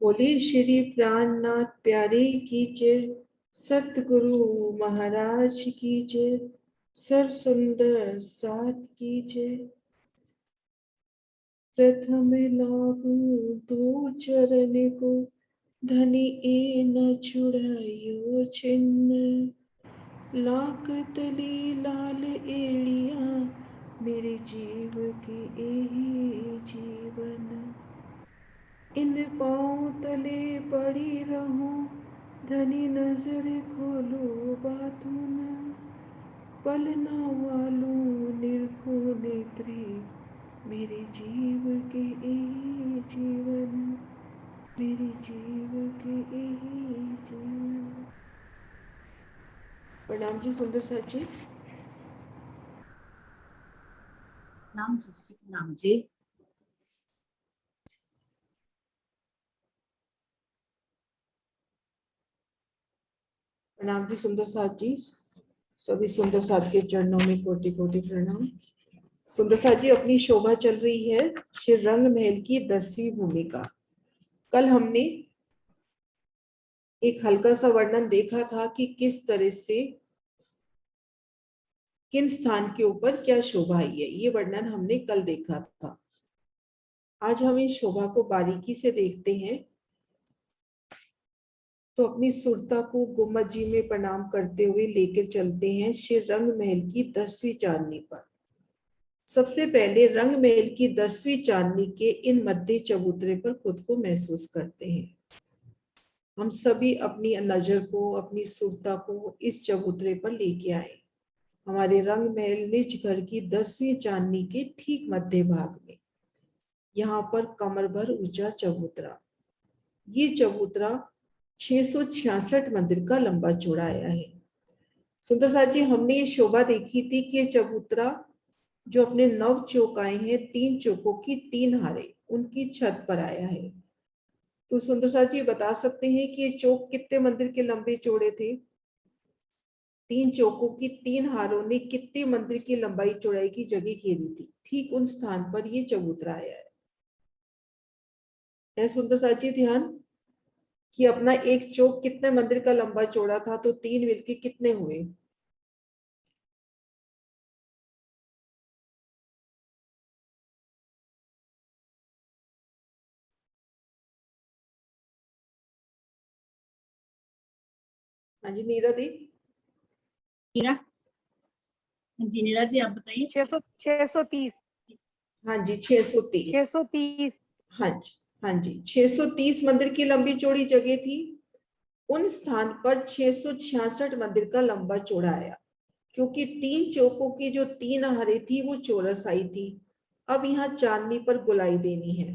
बोले श्री प्राणनाथ प्यारे की जय, सतगुरु महाराज की जय, सर्व सुंदर साथ की जय। प्रथम लागू तो चरण को, धनी ए न छुड़ायो छिन्न। लाख तली लाल एड़िया, मेरे जीव के एही जीवन। इन पाँव तले पड़ी रहूं, धनी नजर खोलो बातून। पलना वालों निरखो नेत्री, मेरे जीव के एही जीवन, मेरे जीव के एही जीवन। प्रणाम जी सुंदर साथ जी। नाम जी। प्रणाम जी सुंदर साथ जी। सभी सुंदर साथ के चरणों में कोटि कोटि प्रणाम। सुंदर साथ जी, अपनी शोभा चल रही है श्री रंग महल की 10वीं भूमिका। कल हमने एक हल्का सा वर्णन देखा था कि किस तरह से किन स्थान के ऊपर क्या शोभा आई है, ये वर्णन हमने कल देखा था। आज हम इस शोभा को बारीकी से देखते हैं। तो अपनी सुरता को गुम्बद जी में प्रणाम करते हुए लेकर चलते हैं श्री रंग महल की 10वीं चांदनी पर। सबसे पहले रंग महल की 10वीं चांदनी के इन मध्य चबूतरे पर खुद को महसूस करते हैं। हम सभी अपनी नजर को, अपनी सुरता को इस चबूतरे पर लेके आए। हमारे रंग महल निज घर की 10वीं चांदनी के ठीक मध्य भाग में, यहाँ पर कमर भर ऊंचा चबूतरा। ये चबूतरा 666 मंदिर का लंबा चौड़ा आया है। सुंदर साथ जी, हमने ये शोभा देखी थी कि ये चबूतरा जो अपने 9 चौकाएं हैं, 3 चौकों की 3 हारे उनकी छत पर आया है। तो सुंदर साथ जी बता सकते हैं कि ये चौक कितने मंदिर के लंबे चौड़े थे? 3 चौकों की 3 हारों ने कितने मंदिर की लंबाई चौड़ाई की जगह घेरी थी? ठीक उन स्थान पर ये चबूतरा आया है। सुंदर साथ जी ध्यान कि अपना एक चौक कितने मंदिर का लंबा चौड़ा था, तो 3 मिलके कितने हुए? हाँ जी नीरा दी। नीरा जी, नीरा जी आप बताइए। 630। हाँ जी 630। 630। हाँ जी, हाँ जी 630 मंदिर की लंबी चौड़ी जगह थी। उन स्थान पर 666 मंदिर का लंबा चौड़ा आया, क्योंकि 3 चौकों की जो 3 हारे थी वो चौरस आई थी। अब यहाँ चांदनी पर गोलाई देनी है,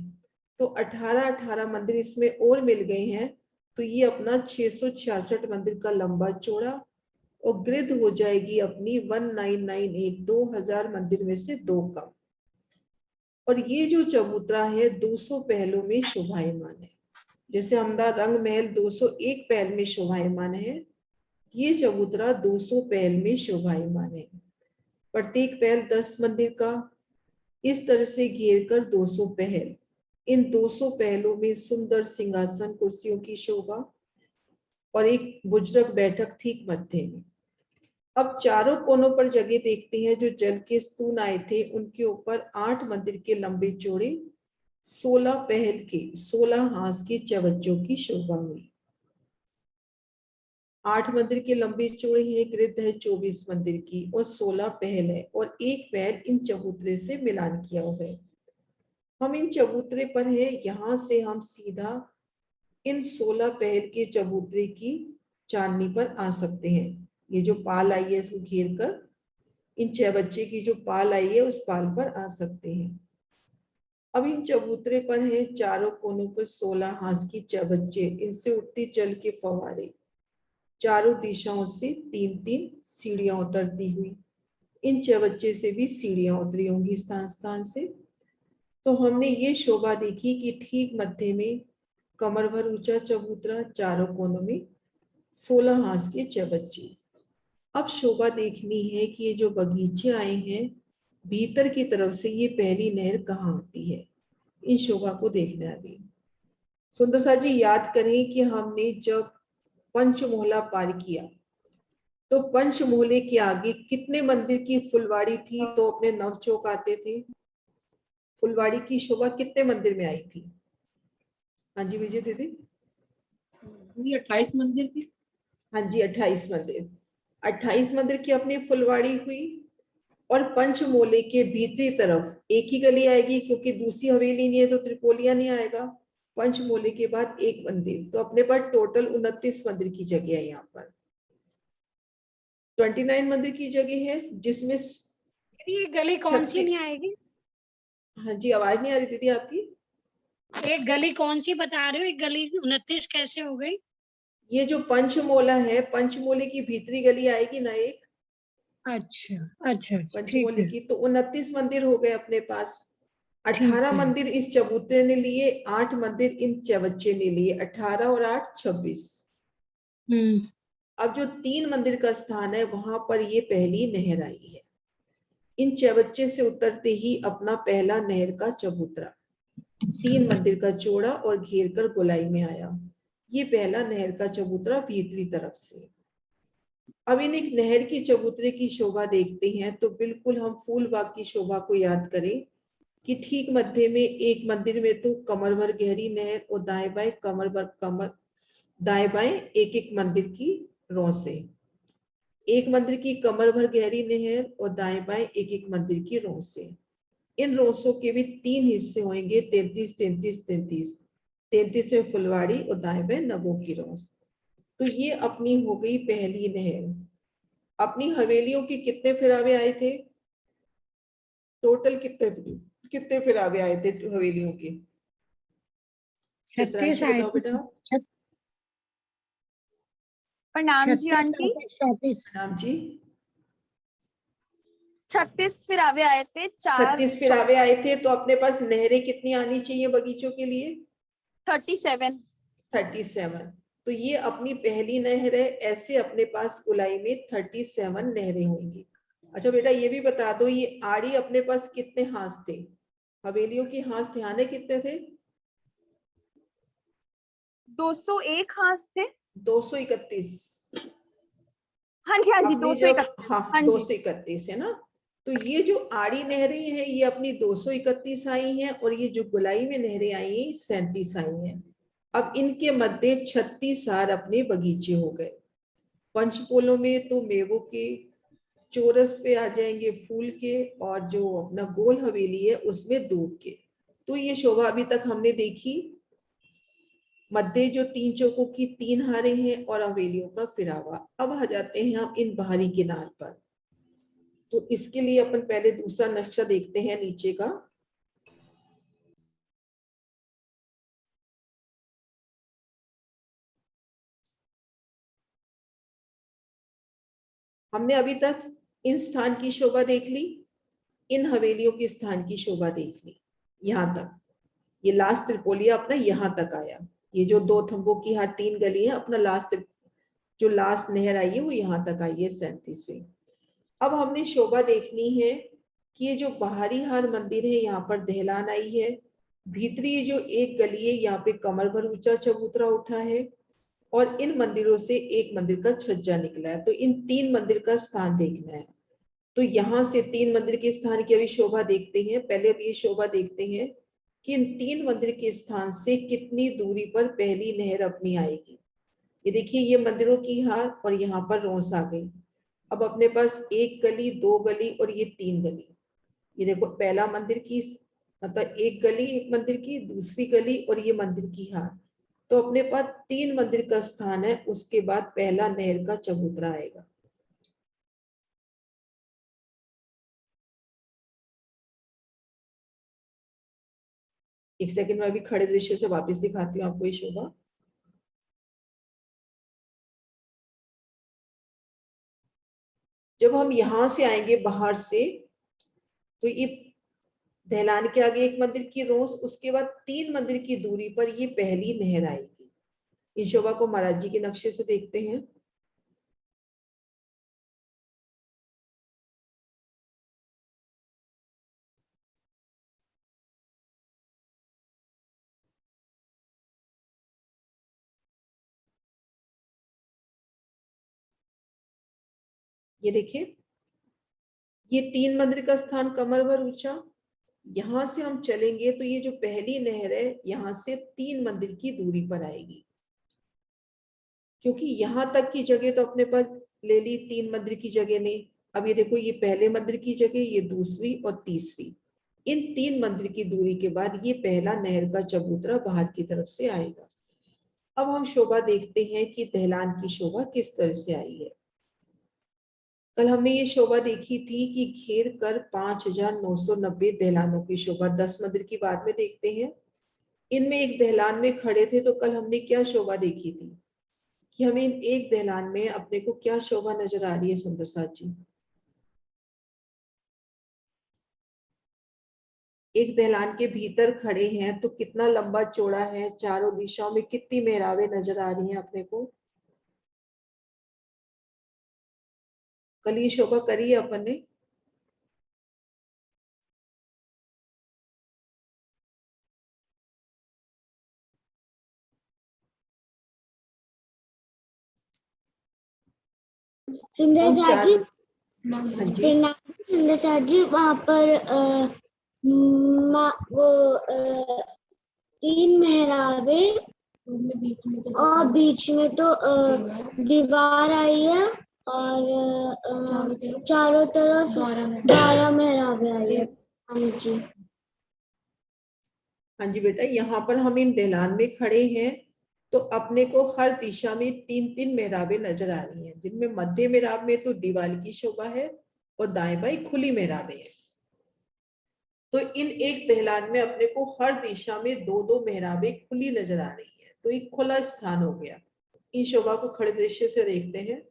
तो 18-18 मंदिर इसमें और मिल गए हैं। तो ये अपना 666 मंदिर का लंबा चौड़ा और ग्रिड हो जाएगी अपनी 1998, 2000 मंदिर में से 2 कम। और ये जो चबूतरा है 200 पहलों में शोभायमान है। जैसे हमारा रंग महल 201 पहल में शोभायमान है, ये चबूतरा 200 पहल में शोभायमान है। प्रत्येक पहल 10 मंदिर का, इस तरह से घेर कर 200 पहल। इन 200 पहलों में सुंदर सिंहासन कुर्सियों की शोभा और एक बुजुर्ग बैठक ठीक मध्य में। अब चारों कोनों पर जगह देखते हैं। जो जल के स्तून आए थे उनके ऊपर 8 मंदिर के लंबे चौड़े 16 पहल के 16 हाथ के चवज्जों की शोभा हुई। 8 मंदिर के लंबे चौड़े हैं, ग्रिड है 24 मंदिर की और 16 पहल है और एक पहल इन चबूतरे से मिलान किया हुआ है। हम इन चबूतरे पर है, यहाँ से हम सीधा इन 16 पहल के चबूतरे की चांदनी पर आ सकते हैं। ये जो पाल आई है इसको घेर कर इन 6 बच्चे की जो पाल आई है उस पाल पर आ सकते हैं। अब इन चबूतरे पर है चारों कोनों पर 16 हाथ की 6 बच्चे, इनसे उठती जल के फव्वारे, चारों दिशाओं से 3-3 सीढ़ियां उतरती हुई। इन 6 बच्चे से भी सीढ़ियां उतरी होंगी स्थान स्थान से। तो हमने ये शोभा देखी कि ठीक मध्य में कमर भर ऊंचा चबूतरा, चारों कोनों में 16 हाथ के 6 बच्चे। अब शोभा देखनी है कि ये जो बगीचे आए हैं भीतर की तरफ से, ये पहली नहर कहाँ आती है, इन शोभा को देखना है अभी। सुंदर सा जी याद करें कि हमने जब पंचमोहला पार किया तो पंचमोहले के आगे कितने मंदिर की फुलवाड़ी थी तो अपने नवचौक आते थे? फुलवाड़ी की शोभा कितने मंदिर में आई थी? हाँ जी विजय दीदी। ये 28 मंदिर थी। हाँ जी 28 मंदिर, 28 मंदिर की अपनी फुलवाड़ी हुई। और पंचमोले के भीतरी तरफ एक ही गली आएगी क्योंकि दूसरी हवेली नहीं है तो त्रिपोलिया नहीं आएगा। पंचमोले के बाद एक मंदिर, तो अपने पास टोटल 29 मंदिर की जगह है। यहाँ पर 29 मंदिर की जगह है जिसमें ये गली कौन सी नहीं आएगी? हाँ जी आवाज नहीं आ रही दीदी आपकी। एक गली कौन सी बता रहे हो? एक गली 29 कैसे हो गई? ये जो पंचमोला है, पंचमोले की भीतरी गली आएगी ना एक, अच्छा अच्छा अच्छा, ठीक पंचमोले है की, तो 29 मंदिर हो गए अपने पास। ठीक 18 है। मंदिर इस चबूतरे ने लिए, 8 मंदिर इन चबच्चे ने लिए, 18 और 8 26। अब जो 3 मंदिर का स्थान है वहां पर ये पहली नहर आई है। इन चबच्चे से उतरते ही अपना पहला नहर का चबूतरा 3 मंदिर का चौड़ा और घेर कर गोलाई में आया। ये पहला नहर का चबूतरा भीतरी तरफ से। अब इन एक नहर की चबूतरे की शोभा देखते हैं तो बिल्कुल हम फूल बाग की शोभा को याद करें कि ठीक मध्य में एक मंदिर में तो कमर भर गहरी नहर और दाएं बाएं दाएं बाएं एक एक मंदिर की रोसे, एक मंदिर की कमर भर गहरी नहर और दाएं बाएं एक एक मंदिर की रोसे। इन रोसों के भी 3 हिस्से होंगे, 33 33 33। 33 में फुलवाड़ी और दाएं बाएं नगों की रोस। तो ये अपनी हो गई पहली नहर। अपनी हवेलियों के कितने फिरावे आए थे? टोटल कितने फिरावे आए थे हवेलियों के? 36 चित्रांशी आए बताओ बेटा। थे। प्रणाम जी आंटी। 36 नाम जी। 36 फिरावे आए थे, 4 36 फिरावे आए थे, तो अपने पास नहरें कितनी आनी चाहिए बगीचों के लिए? 37। 37। तो ये अपनी पहली नहर है। ऐसे अपने पास गोलाई में 37 नहरें होंगी। अच्छा बेटा ये भी बता दो, ये आड़ी अपने पास कितने हाथ थे? हवेलियों की हाथ ध्यान है कितने थे? 201 हाथ थे। 231। हाँ जी हाँ जी, अपनी जब 231। हाँ हाँ जी। 231 है ना। तो ये जो आड़ी नहरें हैं ये अपनी 231 आई हैं और ये जो गोलाई में नहरें आई हैं 37 आई हैं। अब इनके मध्य 36 हार अपने बगीचे हो गए। पंचपोलों में तो मेवों के, चौरस पे आ जाएंगे फूल के, और जो अपना गोल हवेली है उसमें दूब के। तो ये शोभा अभी तक हमने देखी। मध्य जो 3 चौकों की 3 हारें हैं और हवेलियों का फिरावा। अब आ जाते हैं हम इन बाहरी किनार पर। तो इसके लिए अपन पहले दूसरा नक्शा देखते हैं नीचे का। हमने अभी तक इन स्थान की शोभा देख ली, इन हवेलियों के स्थान की शोभा देख ली। यहां तक ये लास्ट त्रिपोलिया अपना यहां तक आया। ये जो 2 थंबों की यहाँ 3 गली है, अपना जो लास्ट नहर आई है वो यहाँ तक आई है 37वीं। अब हमने शोभा देखनी है कि ये जो बाहरी हार मंदिर है यहाँ पर दहलान आई है, भीतरी जो एक गली है यहाँ पे कमर भर ऊंचा चबूतरा उठा है, और इन मंदिरों से एक मंदिर का छज्जा निकला है। तो इन 3 मंदिर का स्थान देखना है। तो यहाँ से 3 मंदिर के स्थान की अभी शोभा देखते हैं। पहले अभी ये शोभा देखते हैं कि इन 3 मंदिर के स्थान से कितनी दूरी पर पहली नहर अपनी आएगी। ये देखिए ये मंदिरों की हार और यहाँ पर रोस आ गई। अब अपने पास एक गली, 2 गली और ये 3 गली। ये देखो पहला मंदिर की, मतलब एक गली एक मंदिर की, दूसरी गली और ये मंदिर की हार। तो अपने पास 3 मंदिर का स्थान है, उसके बाद पहला नहर का चबूतरा आएगा। एक सेकंड में अभी खड़े दृश्य से वापस दिखाती हूँ आपको ये शोभा। जब हम यहां से आएंगे बाहर से तो ये दहलान के आगे एक मंदिर की रोस, उसके बाद 3 मंदिर की दूरी पर ये पहली नहर आएगी। इस शोभा को महाराज जी के नक्शे से देखते हैं। ये देखिए, ये 3 मंदिर का स्थान कमर भर ऊंचा। यहां से हम चलेंगे तो ये जो पहली नहर है यहां से 3 मंदिर की दूरी पर आएगी, क्योंकि यहां तक की जगह तो अपने पास ले ली, 3 मंदिर की जगह नहीं। अब ये देखो, ये पहले मंदिर की जगह, ये दूसरी और तीसरी, इन 3 मंदिर की दूरी के बाद ये पहला नहर का चबूतरा बाहर की तरफ से आएगा। अब हम शोभा देखते हैं कि दहलान की शोभा किस तरह से आई है। कल हमने ये शोभा देखी थी कि घेर कर 5,990 दहलानों की शोभा। 10 मंदिर की बाद में देखते हैं। इनमें एक दहलान में खड़े थे तो कल हमने क्या शोभा देखी थी कि हमें एक दहलान में अपने को क्या शोभा नजर आ रही है सुंदर साथ जी? एक दहलान के भीतर खड़े हैं तो कितना लंबा चौड़ा है, चारों दिशाओं में कितनी मेहराबें नजर आ रही हैं अपने को। कल ये शोभा करी है अपन ने। सुंदर हम साथ जी, हाँ जी, प्रणाम सुंदर साथ जी। वहाँ पर वो 3 मेहराबे और बीच में तो दीवार आई है और चारों तरफ 12 मेहराबे आई है। हाँ जी, हाँ जी बेटा, यहाँ पर हम इन दहलान में खड़े हैं तो अपने को हर दिशा में 3-3 मेहराबें नजर आ रही हैं, जिनमें मध्य मेहराब में तो दीवार की शोभा है और दाएं बाएं खुली मेहराबें हैं। तो इन एक दहलान में अपने को हर दिशा में 2-2 मेहराबें खुली नजर आ रही है, तो एक खुला स्थान हो गया। इन शोभा को खड़े दृश्य से देखते हैं।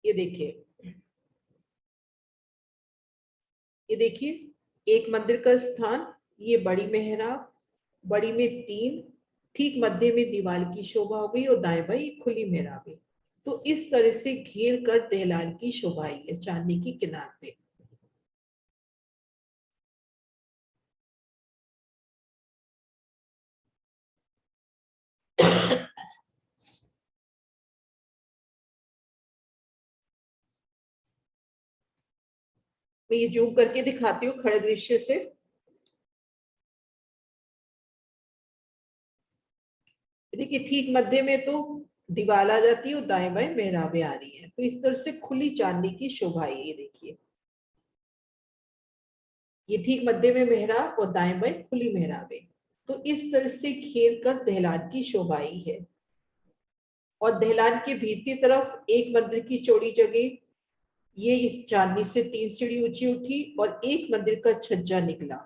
ये देखिए, ये देखिए एक मंदिर का स्थान, ये बड़ी मेहराब, बड़ी में 3, ठीक मध्य में दीवार की शोभा हो गई और दाएं बाएं खुली मेहराबें। तो इस तरह से घेर कर दहलान की शोभा आई है चांदनी की किनार पे। मैं ये जूम करके दिखाती हूँ खड़े दृश्य से। देखिए ठीक मध्य में तो दीवार आ जाती है और दाएं बाएं मेहराबें आ रही हैं, तो इस तरह से खुली चांदनी की शोभा है। ये देखिए, ये ठीक मध्य में मेहराब और दाएं बाएं खुली मेहराबें, तो इस तरह से घेर कर दहलान की शोभा आई है। और दहलान के भीतरी तरफ एक मंदिर की चौड़ी जगह, ये इस चांदनी से 3 सीढ़ी ऊंची उठी और एक मंदिर का छज्जा निकला,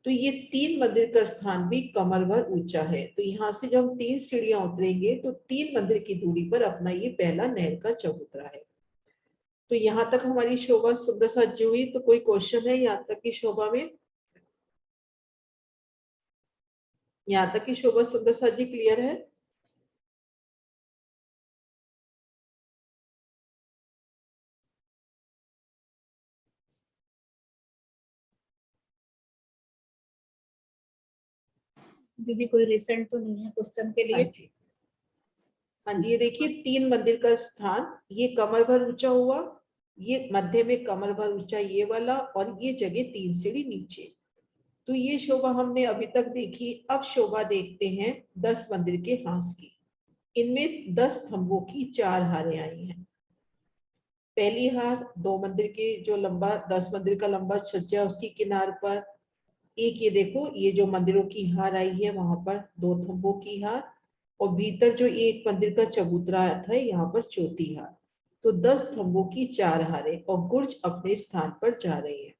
तो ये 3 मंदिर का स्थान भी कमर भर ऊंचा है। तो यहाँ से जब हम 3 सीढ़ियां उतरेंगे तो 3 मंदिर की दूरी पर अपना ये पहला नहर का चबूतरा है। तो यहाँ तक हमारी शोभा सुंदर सज हुई। तो कोई क्वेश्चन है यहाँ तक की शोभा में? यहाँ तक की शोभा सुंदर सजी क्लियर है? दीदी कोई रिसेंट तो नहीं है क्वेश्चन के हाँ लिए? जी, हाँ जी, ये देखिए 3 मंदिर का स्थान, ये कमर भर ऊंचा हुआ, ये मध्य में कमर भर ऊंचा ये वाला, और ये जगह 3 सीढ़ी नीचे। तो ये शोभा हमने अभी तक देखी। अब शोभा देखते हैं 10 मंदिर के हांस की। इनमें 10 थंबों की 4 हारें आई हैं। पहली हार 2 मंदिर के जो लंबा 10 मंदिर का लंबा छज्जा उसकी किनार पर एक, ये देखो ये जो मंदिरों की हार आई है वहां पर 2 थंबों की हार, और भीतर जो एक मंदिर का चबूतरा था यहाँ पर चौथी हार। तो 10 थंबों की 4 हारें और गुर्ज अपने स्थान पर जा रही है।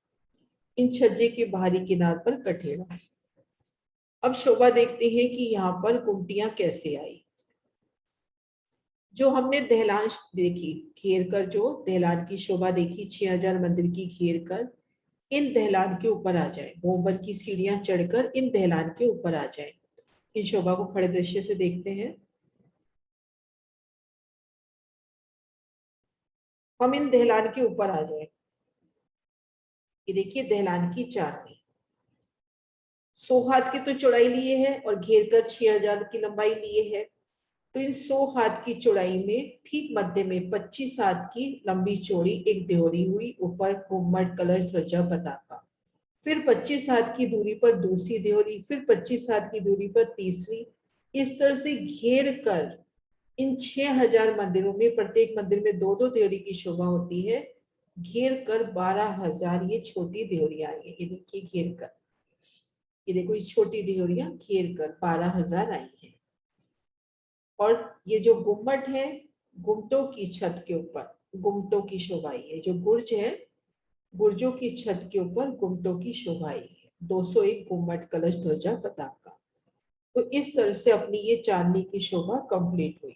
इन छज्जे के बाहरी किनार पर कठेड़ा। अब शोभा देखते हैं कि यहाँ पर गुमटियां कैसे आई। जो हमने दहलान देखी घेर कर, जो दहलान की शोभा देखी 6000 मंदिर की घेर कर, इन दहलान के ऊपर आ जाए, बोम्बर की सीढ़ियां चढ़कर इन दहलान के ऊपर आ जाए। इन शोभा को खड़े दृश्य से देखते हैं। हम इन दहलान के ऊपर आ जाए। ये देखिए दहलान की चांदनी 100 हाथ की तो चौड़ाई लिए है और घेर कर 6000 की लंबाई लिए है। तो इन 100 हाथ की चौड़ाई में ठीक मध्य में 25 हाथ की लंबी चौड़ी एक देहरी हुई, ऊपर घुम्मट कलश ध्वजा पताका। फिर 25 हाथ की दूरी पर दूसरी देहरी, फिर 25 हाथ की दूरी पर तीसरी। इस तरह से घेर कर इन 6000 मंदिरों में प्रत्येक मंदिर में 2-2 देहरी की शोभा होती है। घेर कर 12,000 ये छोटी देहरियां आई है। ये देखिए घेर कर, ये देखो ये छोटी देहरियां घेर कर 12,000 आई है। और ये जो गुम्मट है, गुम्मटों की छत के ऊपर गुम्मटों की शोभा आई है। जो गुर्ज है, गुर्जों की छत के ऊपर गुम्मटों की शोभा आई है। 201 गुम्मट कलश ध्वजा पताका। तो इस तरह से अपनी ये चांदनी की शोभा कंप्लीट हुई।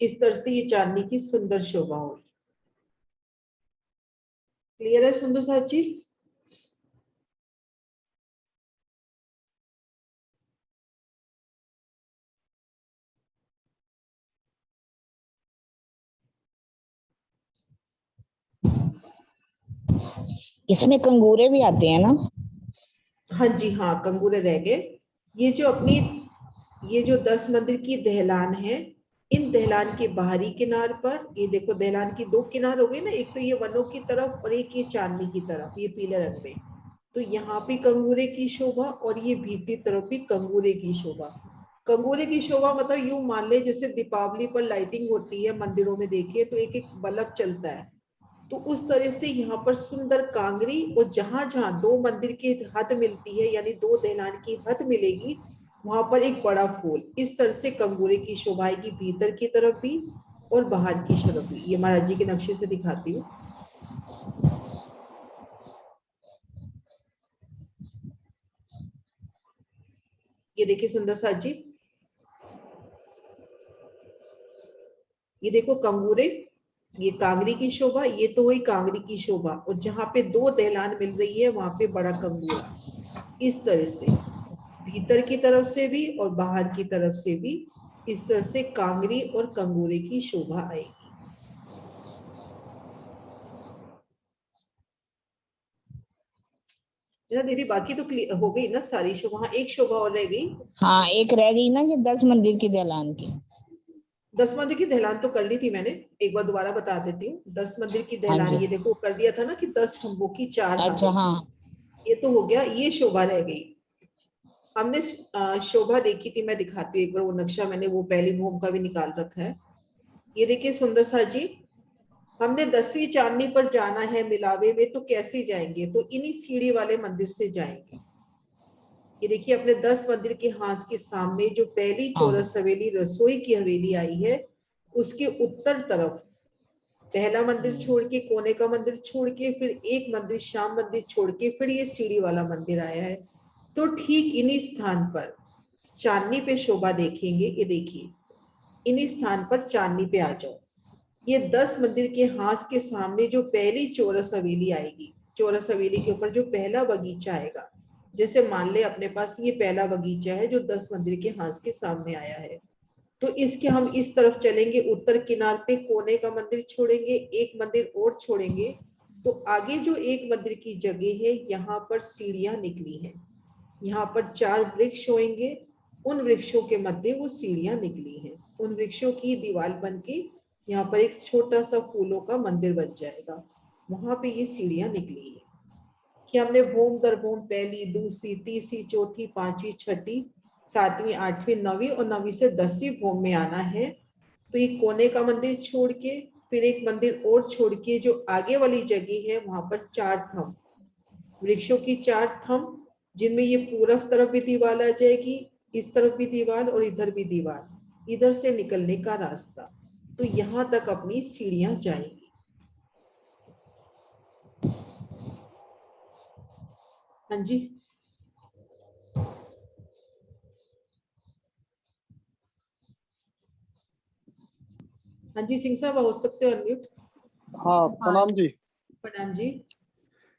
इस तरह से ये चांदनी की सुंदर शोभा हुई। क्लियर है सुंदर साथ जी? इसमें कंगूरे भी आते हैं ना? हाँ जी हाँ, कंगूरे रह गए। ये जो अपनी ये जो 10 मंदिर की दहलान है, इन दहलान के बाहरी किनार पर ये देखो दहलान की 2 किनार हो गई ना, एक तो ये वनों की तरफ और एक ये चांदनी की तरफ, ये पीले रंग में। तो यहाँ भी कंगूरे की शोभा और ये भीतरी तरफ भी कंगूरे की शोभा। कंगूरे की शोभा मतलब यूं मान ले जैसे दीपावली पर लाइटिंग होती है मंदिरों में, देखिए तो एक एक बल्ब चलता है, तो उस तरह से यहाँ पर सुंदर कांगरी। और जहां जहां 2 मंदिर की हद मिलती है, यानी 2 दहलान की हद मिलेगी, वहां पर एक बड़ा फूल। इस तरह से कंगूरे की शोभा आएगी भीतर की तरफ भी और बाहर की तरफ भी। ये महाराज जी के नक्शे से दिखाती हूँ। ये देखिए सुंदर साथ जी, ये देखो कंगूरे, ये कांगरी की शोभा, ये तो वही कांगरी की शोभा। और जहां पे 2 दहलान मिल रही है वहां पे बड़ा कंगूरा। इस तरह से भीतर की तरफ से भी और बाहर की तरफ से भी इस तरह से कांगरी और कंगूरे की शोभा आएगी। दीदी बाकी तो क्लियर हो गई ना सारी शोभा? हाँ, एक शोभा और रह गई। हाँ, एक रह गई ना, ये 10 मंदिर की दहलान की। 10 मंदिर की दहलान तो कर ली थी मैंने, एक बार दोबारा बता देती हूँ। 10 मंदिर की हाँ दहलान जी। ये देखो कर दिया था ना कि 10 स्तंभों की 4 अच्छा, हारें। हाँ। ये तो हो गया, ये शोभा रह गई। हमने शोभा देखी थी, मैं दिखाती हूँ एक बार वो नक्शा, मैंने वो पहली भूम का भी निकाल रखा है। ये देखिए सुंदर सा जी, हमने 10वीं चांदनी पर जाना है मिलावे में, तो कैसे जाएंगे? तो इन्हीं सीढ़ी वाले मंदिर से जाएंगे। ये देखिए अपने 10 मंदिर के हाथ के सामने जो पहली चौरस हवेली रसोई की हवेली आई है, उसके उत्तर तरफ पहला मंदिर छोड़ के, कोने का मंदिर छोड़ के, फिर एक मंदिर श्याम मंदिर छोड़ के, फिर ये सीढ़ी वाला मंदिर आया है। तो ठीक इन्हीं स्थान पर चांदनी पे शोभा देखेंगे। ये देखिए इन्हीं स्थान पर चांदनी पे आ जाओ। ये 10 मंदिर के हाथ के सामने जो पहली चौरस हवेली आएगी, चौरस हवेली के ऊपर जो पहला बगीचा आएगा, जैसे मान ले अपने पास ये पहला बगीचा है जो 10 मंदिर के हाथ के सामने आया है, तो इसके हम इस तरफ चलेंगे, उत्तर किनार पे कोने का मंदिर छोड़ेंगे, एक मंदिर और छोड़ेंगे, तो आगे जो एक मंदिर की जगह है यहाँ पर सीढ़ियां निकली हैं। यहाँ पर 4 वृक्ष होंगे, उन वृक्षों के मध्य वो सीढ़ियां निकली हैं। उन वृक्षों की दीवार बन के यहाँ पर एक छोटा सा फूलों का मंदिर बन जाएगा, वहां पे ये सीढ़ियां निकली है। कि हमने भूम दर भूम पहली, दूसरी, तीसरी, चौथी, पांचवी, छठी, 7वीं, 8वीं, 9वीं और 9वीं से 10वीं भूम में आना है। तो ये कोने का मंदिर छोड़ के फिर एक मंदिर और छोड़ के जो आगे वाली जगह है वहां पर 4 थंब, वृक्षों की 4 थंब, जिनमें ये पूरब तरफ भी दीवार आ जाएगी, इस तरफ भी दीवार और इधर भी दीवार, इधर से निकलने का रास्ता। तो यहाँ तक अपनी सीढ़ियां जाएंगी। हाँ जी, हाँ जी सिंह साहब हो सकते हो अनम्यूट। हाँ, प्रणाम जी। प्रणाम जी।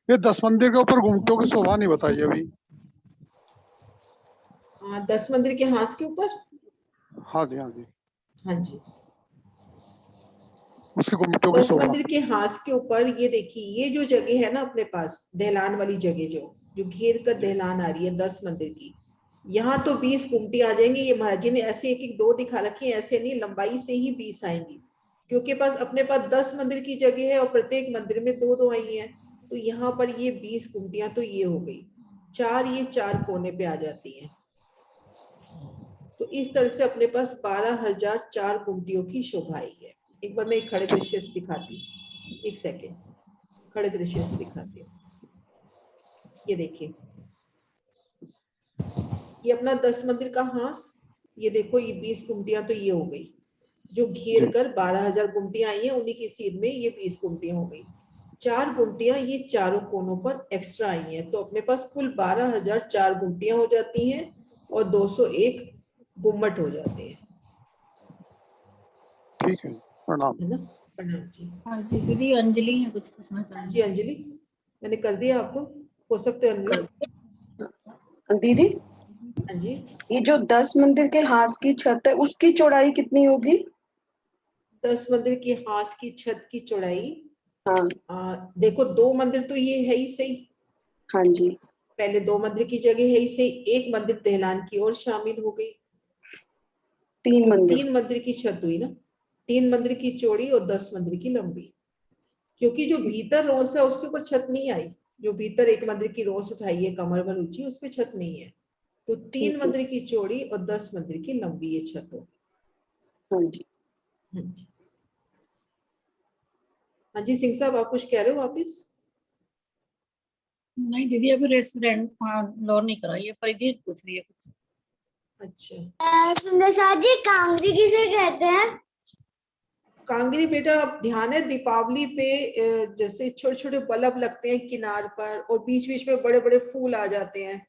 ये 10 मंदिर के ऊपर घुमटों की शोभा नहीं बताई अभी। 10 मंदिर के हाथ के ऊपर, हाँ जी, हाँ जी, हाँ जी, उसकी घुमटों की 10 शोभा। मंदिर के हाथ के ऊपर ये देखिए, ये जो जगह है ना अपने पास दहलान वाली जगह, जो जो घेर कर दहलान आ रही है 10 मंदिर की, यहाँ तो 20 गुमटी आ जाएंगी। ये महाराज जी ने ऐसे एक एक दो दिखा रखी है, ऐसे नहीं, लंबाई से ही 20 आएंगी, क्योंकि पास अपने पास 10 मंदिर की जगह है और प्रत्येक मंदिर में दो दो आई है, तो यहाँ पर ये 20 गुमटियां तो ये हो गई, चार ये चार कोने पे आ जाती हैं। तो इस तरह से अपने पास 12,004 गुमटियों की शोभा आई है। एक बार मैं एक खड़े दृश्य से दिखाती हूँ, एक सेकेंड, खड़े दृश्य से दिखाती हूँ। ये देखिए, ये अपना 10 मंदिर का हांस, ये देखो ये 20 गुमटियां तो ये हो गई, जो घेर कर 12,000 गुमटियां आई हैं, उन्हीं की सीध में ये 20 गुमटियां हो गई। 4 गुमटियां ये चारों कोनों पर एक्स्ट्रा आई हैं, तो अपने पास कुल 12,004 गुमटियां हो जाती हैं और 201 गुम्मट हो जाते हैं। ठीक है, प्रणाम। है ना? प्रणाम जी। हाँ जी दीदी, अंजलि है, कुछ पूछना जी चाहेंगे? अंजलि, मैंने कर दिया आपको, हो सकते हैं अनम्यूट। दीदी, हाँ जी, ये जो 10 मंदिर के हास की छत है उसकी चौड़ाई कितनी होगी? 10 मंदिर की हास की छत की चौड़ाई, हाँ देखो 2 मंदिर तो ये है ही सही, हाँ जी, पहले 2 मंदिर की जगह है ही सही, एक मंदिर दहलान की ओर शामिल हो गई, 3 मंदिर। 3 मंदिर की छत हुई ना, 3 मंदिर की चौड़ी और 10 मंदिर की लंबी, क्योंकि जो भीतर रोस है उसके ऊपर छत नहीं आई, जो भीतर एक मंदिर की रोस उठाई है कमर भर ऊंची, उस पर छत नहीं है, तो 3 ठीक है, मंदिर की चौड़ी और 10 मंदिर की लंबी ये छत होगी। हाँ जी। हाँ जी, हाँ जी सिंह साहब, आप कुछ कह रहे हो वापिस? नहीं दीदी, अभी रेस्टोरेंट लॉन नहीं करा, ये परिधि पूछ रही है कुछ। अच्छा, सुंदर साथ जी, कांगरी किसे कहते हैं? कांगरी बेटा, अब ध्यान है दीपावली पे जैसे छोटे छोटे बल्ब लगते हैं किनार पर और बीच बीच में बड़े बड़े फूल आ जाते हैं,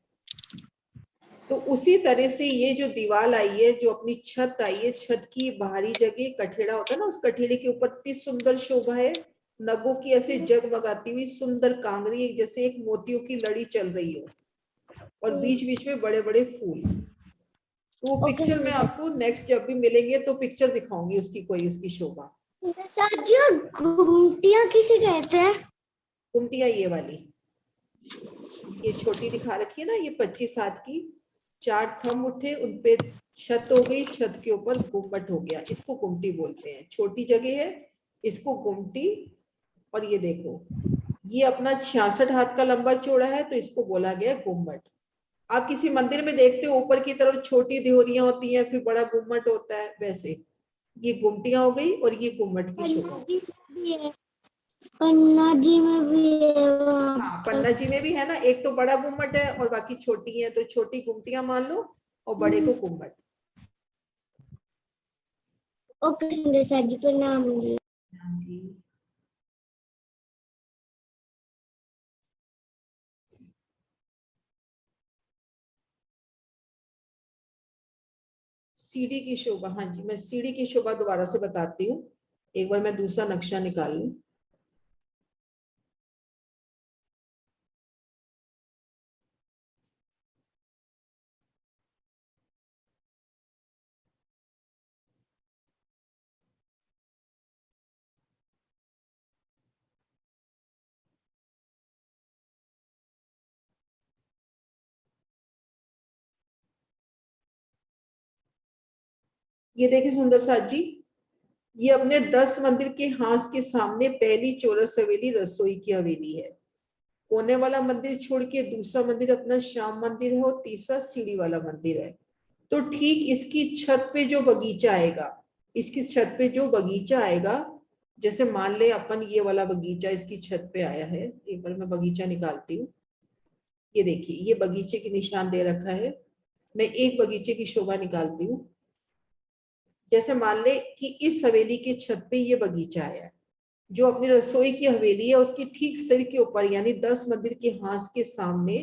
तो उसी तरह से ये जो दीवार आई है, जो अपनी छत आई है, छत की बाहरी जगह कठेड़ा होता है ना, उस कठेड़े के ऊपर इतनी सुंदर शोभा है, नगों की ऐसे जगमगाती हुई सुंदर कांगरी, जैसे एक मोतियों की लड़ी चल रही हो, और बीच बीच में बड़े बड़े फूल। तो वो ओके पिक्चर मैं आपको नेक्स्ट जब भी मिलेंगे तो पिक्चर दिखाऊंगी उसकी, कोई उसकी शोभा। सुंदर साथ जी, और घुमटियां किसे कहते हैं? गुमटियां ये वाली, ये छोटी दिखा रखी है ना, ये 25 हाथ की, 4 थंब उठे, उनपे छत हो गई, छत के ऊपर गुम्बट हो गया, इसको गुमटी बोलते हैं। छोटी जगह है, इसको गुमटी। और ये देखो, ये अपना 66 हाथ का लंबा चौड़ा है, तो इसको बोला गया गुम्बट। आप किसी मंदिर में देखते हो ऊपर की तरफ छोटी दियोरियां होती हैं, फिर बड़ा गुम्बट होता है, वैसे ये गुमटियां हो गई और ये गुम्बट की शोभा। पन्ना जी में भी है, पन्ना जी में भी है वहाँ हाँ, पर। पन्ना जी में भी है ना, एक तो बड़ा गुम्बट है और बाकी छोटी है, तो छोटी गुमटियां मान लो और बड़े को गुम्बट। ओके सुंदर साथ जी, प्रणाम जी। हाँ जी, सीढ़ी की शोभा, हाँ जी, मैं सीढ़ी की शोभा दोबारा से बताती हूँ, एक बार मैं दूसरा नक्शा निकाल लूं। ये देखिए सुंदर साथ जी, ये अपने 10 मंदिर के हांस के सामने पहली चौरस हवेली रसोई की हवेली है, कोने वाला मंदिर छोड़ के दूसरा मंदिर अपना श्याम मंदिर है और तीसरा सीढ़ी वाला मंदिर है। तो ठीक इसकी छत पे जो बगीचा आएगा, इसकी छत पे जो बगीचा आएगा, जैसे मान ले अपन ये वाला बगीचा इसकी छत पे आया है, एक बार मैं बगीचा निकालती हूँ। ये देखिए, ये बगीचे की निशान दे रखा है, मैं एक बगीचे की शोभा निकालती हूँ। जैसे मान ले कि इस हवेली की छत पे ये बगीचा आया है, जो अपनी रसोई की हवेली है उसकी ठीक सिर के ऊपर, यानी 10 मंदिर के हांस के सामने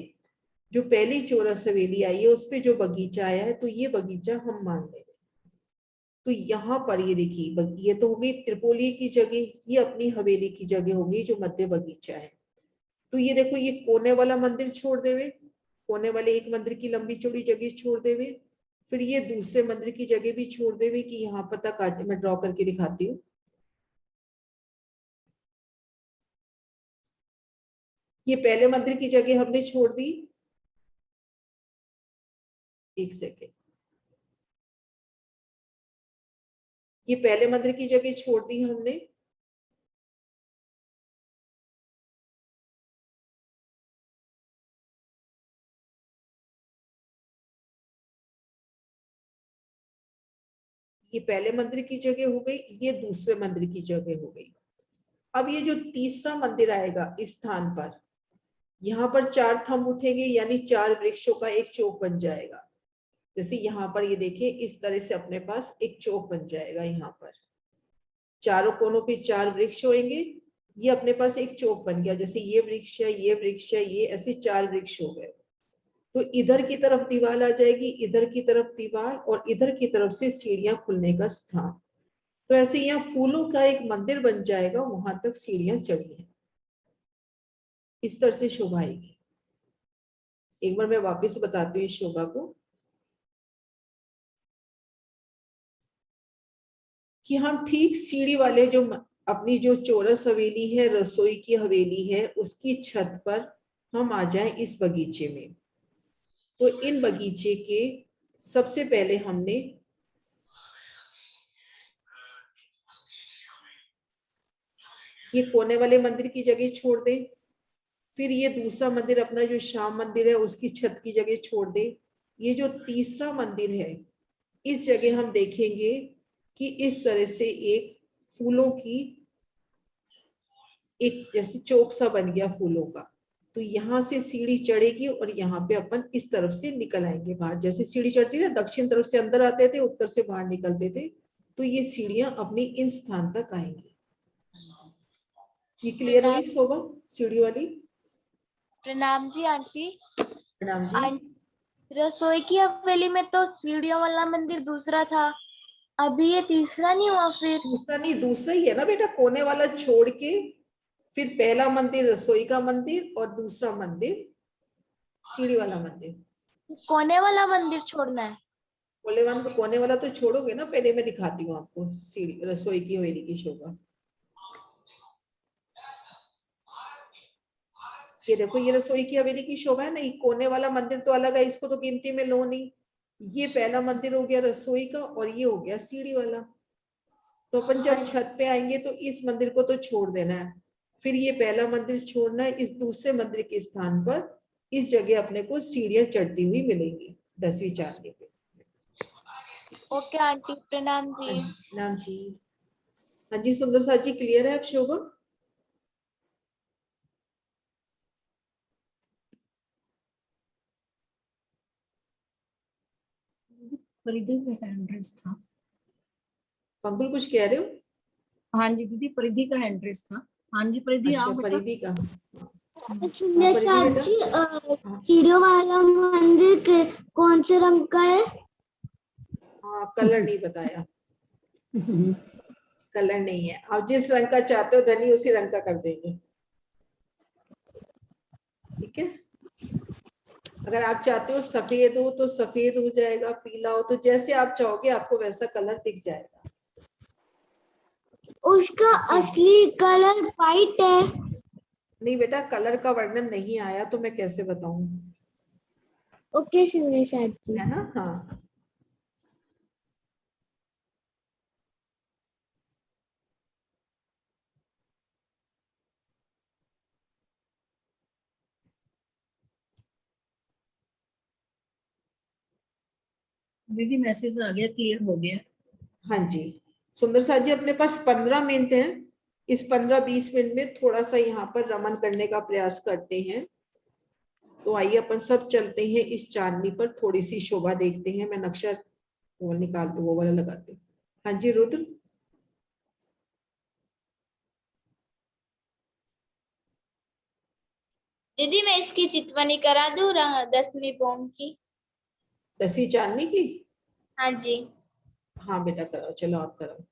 जो पहली चौरस हवेली आई है, उस पे जो बगीचा आया है, तो ये बगीचा हम मान लेंगे। तो यहाँ पर ये देखिए, ये तो हो गई त्रिपोली की जगह, ये अपनी हवेली की जगह होगी जो मध्य बगीचा है। तो ये देखो, ये कोने वाला मंदिर छोड़ देवे, कोने वाले एक मंदिर की लंबी चौड़ी जगह छोड़ देवे, फिर ये दूसरे मंदिर की जगह भी छोड़ देवे, कि यहाँ पर तक आज मैं ड्रॉ करके दिखाती हूँ। ये पहले मंदिर की जगह हमने छोड़ दी, एक सेकेंड, ये पहले मंदिर की जगह छोड़ दी हमने, ये पहले मंदिर की जगह हो गई, ये दूसरे मंदिर की जगह हो गई। अब ये जो तीसरा मंदिर आएगा इस स्थान पर, यहाँ पर 4 थंब उठेंगे, यानी 4 वृक्षों का एक चौक बन जाएगा। जैसे यहाँ पर ये देखिए, इस तरह से अपने पास एक चौक बन जाएगा। यहाँ पर चारों कोनों पे 4 वृक्ष होंगे, ये अपने पास एक चौक बन गया। जैसे ये वृक्ष है, ये वृक्ष है, ये ऐसे 4 वृक्ष हो गए। तो इधर की तरफ दीवार आ जाएगी, इधर की तरफ दीवार, और इधर की तरफ से सीढ़ियां खुलने का स्थान। तो ऐसे यहाँ फूलों का एक मंदिर बन जाएगा, वहां तक सीढ़ियां चढ़ी हैं, इस तरह से शोभा आएगी। एक बार मैं वापस बताती हूँ इस शोभा को, कि हम ठीक सीढ़ी वाले जो अपनी जो चौरस हवेली है, रसोई की हवेली है, उसकी छत पर हम आ जाएं इस बगीचे में। तो इन बगीचे के सबसे पहले हमने ये कोने वाले मंदिर की जगह छोड़ दे, फिर ये दूसरा मंदिर अपना जो श्याम मंदिर है उसकी छत की जगह छोड़ दे। ये जो तीसरा मंदिर है, इस जगह हम देखेंगे कि इस तरह से एक फूलों की एक जैसे चौक सा बन गया फूलों का। तो यहाँ से सीढ़ी चढ़ेगी और यहाँ पे अपन इस तरफ से निकल आएंगे बाहर। जैसे सीढ़ी चढ़ती थी, दक्षिण तरफ से अंदर आते थे, उत्तर से बाहर निकलते थे, तो ये सीढ़ियां अपनी इन स्थान तक आएंगी। ये क्लियर हुई शोभा, सीढ़ी वाली? प्रणाम जी आंटी। प्रणाम जी। रसोई की हवेली में तो सीढ़ियों वाला मंदिर दूसरा था, अभी ये तीसरा नहीं हुआ फिर? दूसरा नहीं, दूसरा ही है ना बेटा, कोने वाला छोड़ के फिर पहला मंदिर रसोई का मंदिर और दूसरा मंदिर सीढ़ी वाला मंदिर। कोने वाला मंदिर छोड़ना है? कोने वाला तो छोड़ोगे ना, पहले मैं दिखाती हूँ आपको सीढ़ी रसोई की हवेली की शोभा। ये देखो, ये रसोई की हवेली की शोभा है ना, ये कोने वाला मंदिर तो अलग है, इसको तो गिनती में लो नहीं। ये पहला मंदिर हो गया रसोई का और ये हो गया सीढ़ी वाला। तो अपन जब छत पे आएंगे तो इस मंदिर को तो छोड़ देना है, फिर ये पहला मंदिर छोड़ना है। इस दूसरे मंदिर के स्थान पर इस जगह अपने को सीढ़ियां चढ़ती हुई मिलेंगी 10वीं चांदनी पे। ओके आंटी, प्रणाम जी। नाम जी। हाँ जी सुंदर साथ जी, क्लियर है अब शोभा? परिधि का एड्रेस था। पंकुल कुछ कह रहे हो? हाँ जी दीदी, परिधि का एड्रेस था। हाँ जी परिधि, अच्छा, आओ बेटा। परिधि का। सुंदर परिधि साथ बेटा। जी, हाँ। सीढ़ियों वाला मंदिर के कौन से रंग का है? हाँ, कलर नहीं बताया। कलर नहीं है, आप जिस रंग का चाहते हो धनी उसी रंग का कर देंगे, ठीक है? अगर आप चाहते हो सफेद हो तो सफेद हो जाएगा, पीला हो तो जैसे आप चाहोगे आपको वैसा कलर दिख जाएगा। उसका असली कलर व्हाइट है। नहीं बेटा, कलर का वर्णन नहीं आया तो मैं कैसे बताऊं, ओके सुंदर साथ जी। है ना? हाँ। दीदी मैसेज आ गया, क्लियर हो गया। हाँ जी सुंदर साथ जी, अपने पास 15 मिनट है। इस 15-20 मिनट में थोड़ा सा यहाँ पर रमन करने का प्रयास करते हैं। तो आइए अपन सब चलते हैं इस चांदनी पर, थोड़ी सी शोभा देखते हैं। मैं नक्शा वो निकाल दू, वो वाला लगाते। हाँ जी रुद्र। दीदी मैं इसकी चितवनी करा दूं 10वीं बोम की? 10वीं चांदनी की? हाँ जी। हाँ बेटा कराओ, चलो आप कराओ।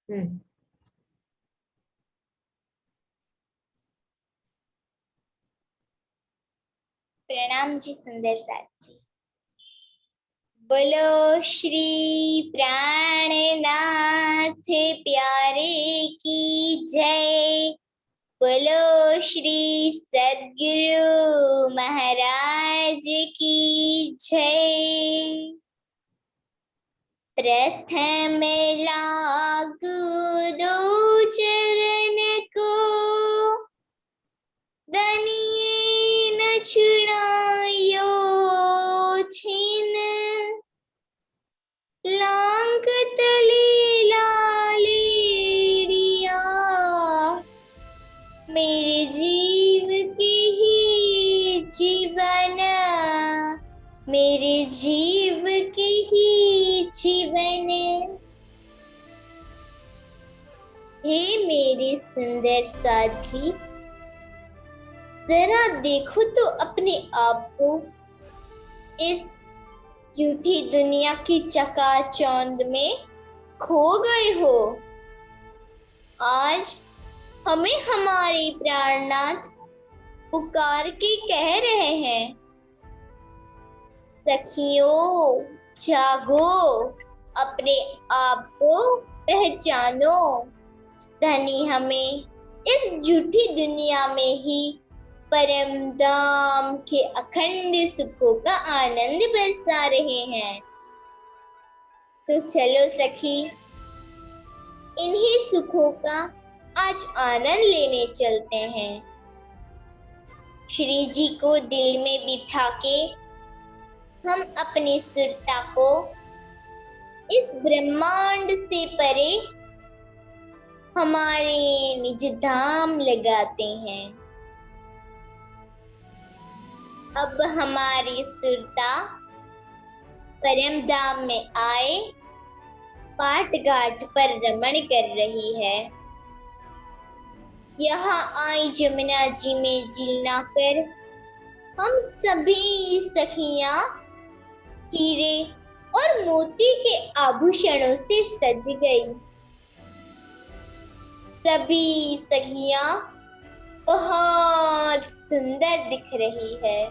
हम्म। प्रणाम जी सुंदर साथ जी। बोलो श्री प्राणनाथ प्यारे की जय। बोलो श्री सद्गुरु महाराज की जय। प्रथम लागू दो चरण को, दनिये न छुड़ायो छिन। लांग तले लालेड़िया, मेरे जीव के ही जीवन, मेरे जीव के ही जीवन। हे मेरे सुंदर साथी, जरा देखो तो अपने आप को। इस झूठी दुनिया की चकाचौंध में खो गए हो। आज हमें हमारे प्राणनाथ पुकार के कह रहे हैं, सखियों जागो, अपने आप को पहचानो। धनी हमें इस झूठी दुनिया में ही परम धाम के अखंड सुखों का आनंद बरसा रहे हैं। तो चलो सखी, इन्हीं सुखों का आज आनंद लेने चलते हैं। श्री जी को दिल में बिठा के हम अपनी सुरता को इस ब्रह्मांड से परे हमारे निज धाम लगाते हैं। अब हमारी सुरता परम धाम में आए पाट घाट पर रमण कर रही है। यहाँ आई जमुना जी में झीलना कर हम सभी सखियां हीरे और मोती के आभूषणों से सज गई। सभी सखियां बहुत सुंदर दिख रही है।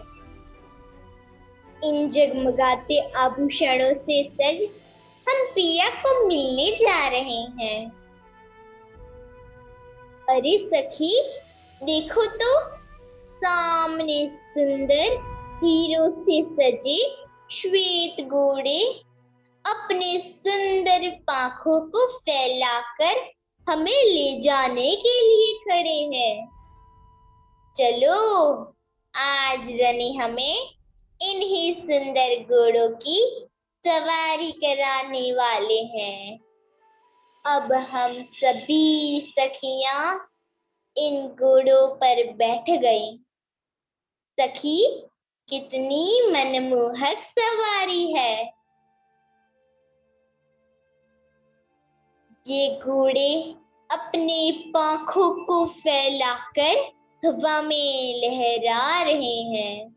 इन जगमगाते आभूषणों से सज हम पिया को मिलने जा रहे हैं। अरे सखी देखो तो, सामने सुंदर हीरों से सजे श्वेत घोड़े अपने सुंदर पांखों को फैलाकर हमें ले जाने के लिए खड़े हैं। चलो आज धनी हमें इन्हीं सुंदर घोड़ों की सवारी कराने वाले हैं। अब हम सभी सखियां इन घोड़ों पर बैठ गई। सखी कितनी मनमोहक सवारी है। ये घोड़े अपने पंखों को फैलाकर हवा में लहरा रहे हैं।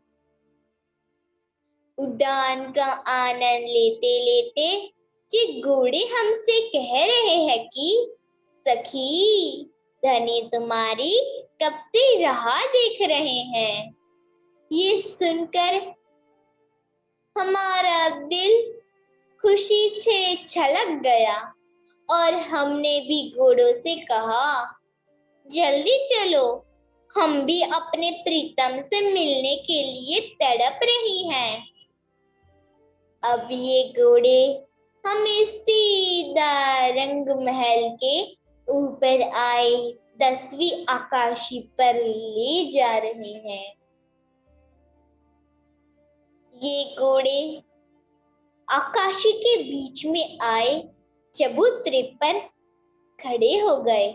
उड़ान का आनंद लेते लेते ये घोड़े हमसे कह रहे हैं कि सखी धनी तुम्हारी कब से राह देख रहे हैं। ये सुनकर हमारा दिल खुशी से छलक गया और हमने भी घोड़ों से कहा, जल्दी चलो, हम भी अपने प्रीतम से मिलने के लिए तड़प रही हैं। अब ये घोड़े हमें सीधा रंग महल के ऊपर आए 10वीं आकाशी पर ले जा रहे हैं। ये घोड़े आकाशी के बीच में आए चबूतरे पर खड़े हो गए।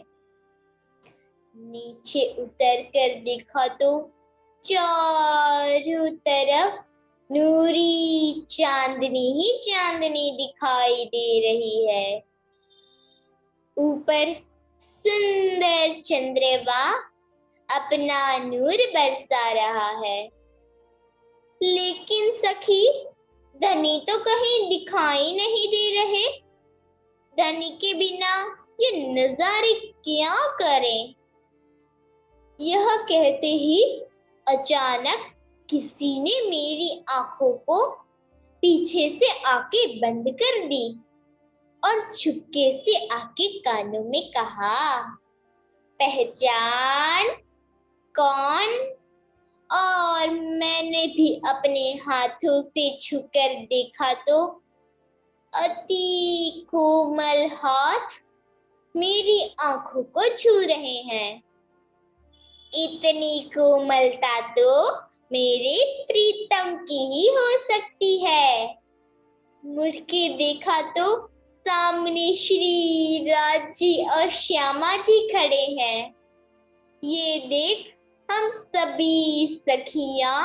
नीचे उतर कर देखा तो चारों तरफ नूरी चांदनी ही चांदनी दिखाई दे रही है। ऊपर सुंदर चंद्रमा अपना नूर बरसा रहा है। लेकिन सखी धनी तो कहीं दिखाई नहीं दे रहे। धनी के बिना ये नजारे क्या करें। यह कहते ही अचानक किसी ने मेरी आंखों को पीछे से आके बंद कर दी और छुपके से आके कानों में कहा, पहचान कौन? और मैंने भी अपने हाथों से छूकर देखा तो अति कोमल हाथ मेरी आंखों को छू रहे हैं। इतनी कोमलता तो मेरे प्रीतम की ही हो सकती है। मुड़ के देखा तो सामने श्री राज जी और श्यामा जी खड़े हैं। ये देख हम सभी सखियां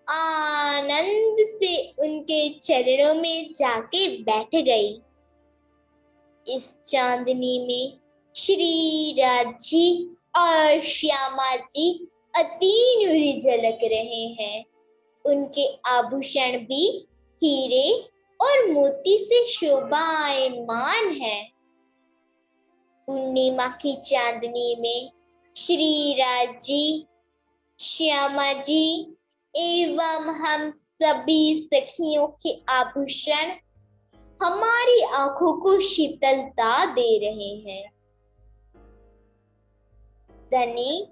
आनंद से उनके चरणों में जाके बैठ गई। इस चांदनी में श्री राज जी और श्यामा जी अति नुरी झलक रहे हैं। उनके आभूषण भी हीरे और मोती से शोभायमान है। पूर्णिमा की चांदनी में श्री राज जी, श्यामा जी एवं हम सभी सखियों के आभूषण हमारी आंखों को शीतलता दे रहे हैं। धनी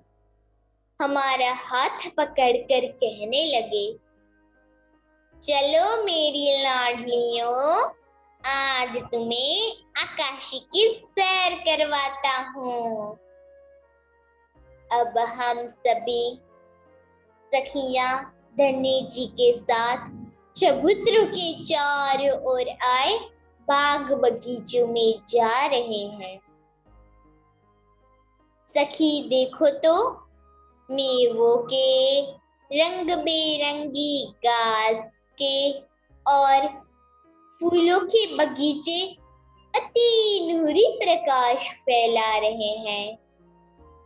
हमारा हाथ पकड़कर कहने लगे, चलो मेरी लाडलियों, आज तुम्हें आकाशी की सैर करवाता हूँ। अब हम सभी सखियां धनी जी के साथ चबूतरों के चारों ओर आए बाग बगीचों में जा रहे हैं। सखी देखो तो मेवों के, रंग बेरंगी घास के और फूलों के बगीचे अति नूरी प्रकाश फैला रहे हैं।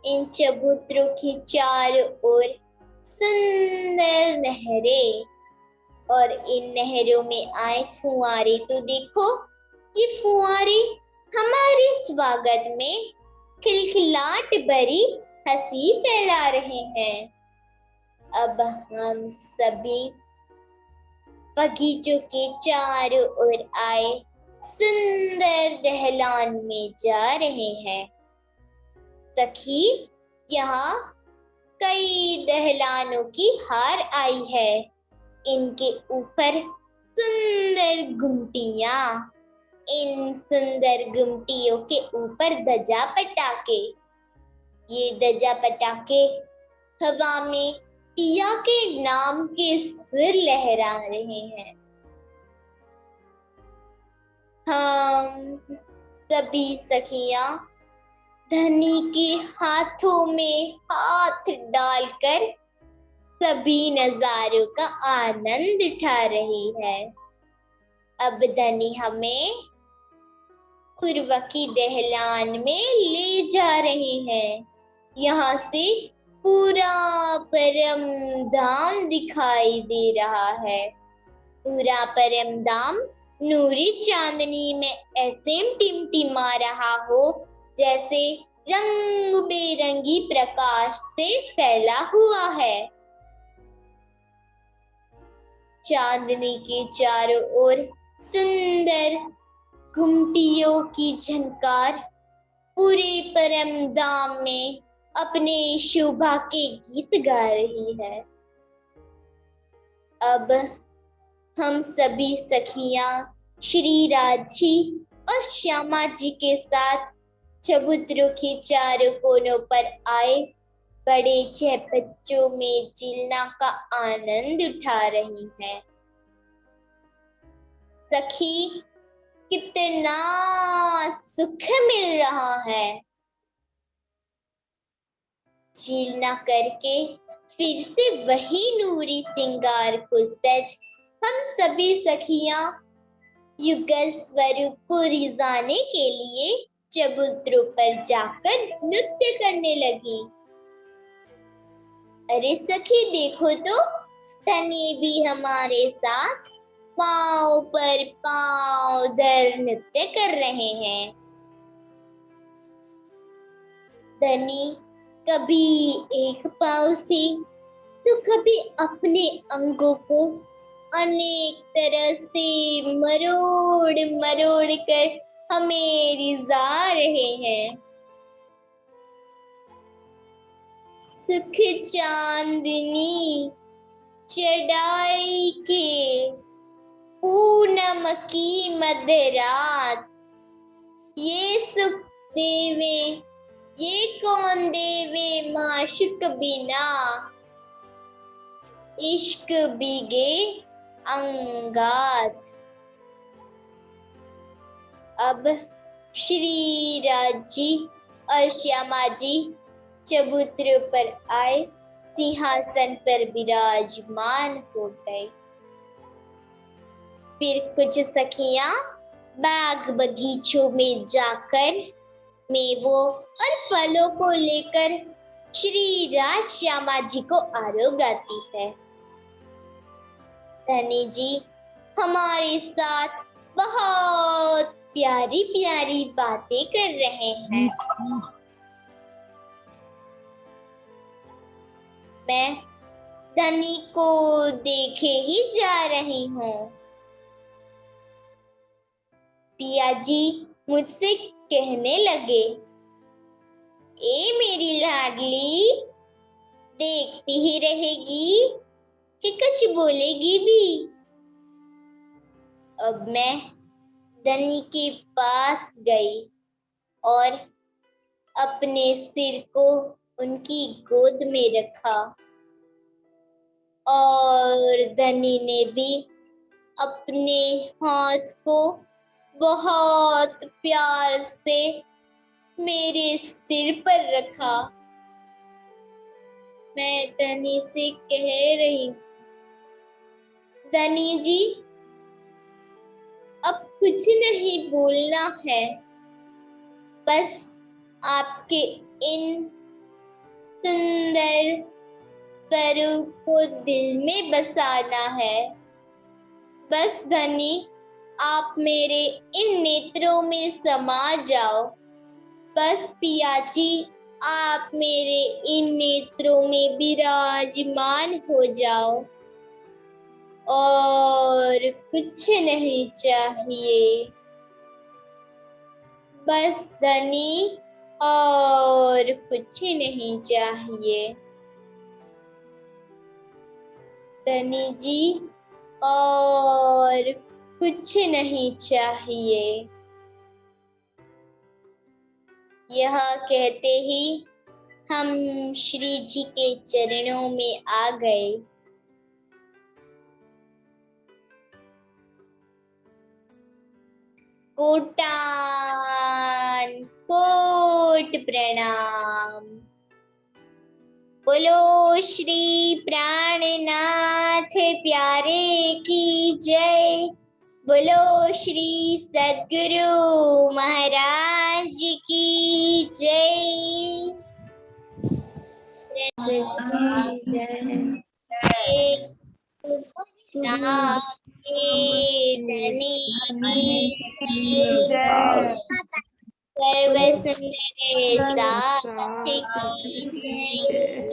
इन चबूतरों के चारों ओर सुंदर नहरें और इन नहरों में आए फुआरे तो देखो, ये फुआरे हमारे स्वागत में खिलखिलाहट भरी हंसी फैला रहे हैं। अब हम सभी बगीचों के चारों ओर आए सुंदर दहलान में जा रहे हैं। सखी यहाँ कई दहलानों की हार आई है। इनके ऊपर सुंदर गुमटियां, इन सुंदर गुमटियों के ऊपर ध्वजा पटाखे। ये ध्वजा पटाखे हवा में पिया के नाम के सुर लहरा रहे हैं। हम सभी सखियां धनी के हाथों में हाथ डालकर सभी नजारों का आनंद उठा रही है। अब धनी हमें पूर्व की दहलान में ले जा रहे हैं। यहाँ से पूरा परम धाम दिखाई दे रहा है। पूरा परम धाम नूरी चांदनी में ऐसे टिमटिमा रहा हो जैसे रंग बेरंगी प्रकाश से फैला हुआ है। चांदनी के चारों ओर सुंदर घुमटियों की झनकार पूरे परम धाम में अपने शोभा के गीत गा रही है। अब हम सभी सखियां श्री राज जी और श्यामा जी के साथ चबूतरों के चारों कोनों पर आए बड़े चहपच्चों में चिलना का आनंद उठा रही हैं। सखी कितना सुख मिल रहा है। चिलना करके फिर से वही नूरी सिंगार को सज हम सभी सखियां युगल स्वरूप को रिझाने के लिए चबूतरों पर जाकर नृत्य करने लगी। अरे सखी देखो तो धनी भी हमारे साथ पांव पर पांव धर नृत्य कर रहे हैं। धनी कभी एक पांव से तो कभी अपने अंगों को अनेक तरह से मरोड़ मरोड़ कर हमें रिझा रहे हैं। सुख चांदनी चढ़ाई के पूनम की मध्यरात, ये सुख देवे ये कौन देवे माशुक बिना, इश्क भीगे अंगात। अब श्री राज जी और श्यामा जी चबूतरे पर आए, सिंहासन पर विराजमान हो गए। फिर कुछ सखियां बाग बगीचों में जाकर मेवों और फलों को लेकर श्री राज श्यामा जी को आरोगाती है। धनी जी हमारे साथ बहुत प्यारी प्यारी बातें कर रहे हैं। मैं धनी को देखे ही जा रही हूँ। पिया जी मुझसे कहने लगे, ए मेरी लाडली, देखती ही रहेगी कि कुछ बोलेगी भी। अब मैं धनी के पास गई और अपने सिर को उनकी गोद में रखा और धनी ने भी अपने हाथ को बहुत प्यार से मेरे सिर पर रखा। मैं धनी से कह रही हूँ, धनी जी अब कुछ नहीं बोलना है, बस आपके इन सुंदर स्वरूप को दिल में बसाना है। बस धनी आप मेरे इन नेत्रों में समा जाओ। बस पिया जी आप मेरे इन नेत्रों में विराजमान हो जाओ और कुछ नहीं चाहिए। बस धनी और कुछ नहीं चाहिए। धनी जी और कुछ नहीं चाहिए। यह कहते ही हम श्री जी के चरणों में आ गए। कोटान कोट प्रणाम। बोलो श्री प्राणनाथ प्यारे की जय। बोलो श्री सद्गुरु महाराज की जय। सर्व सुंदर साथ की जय।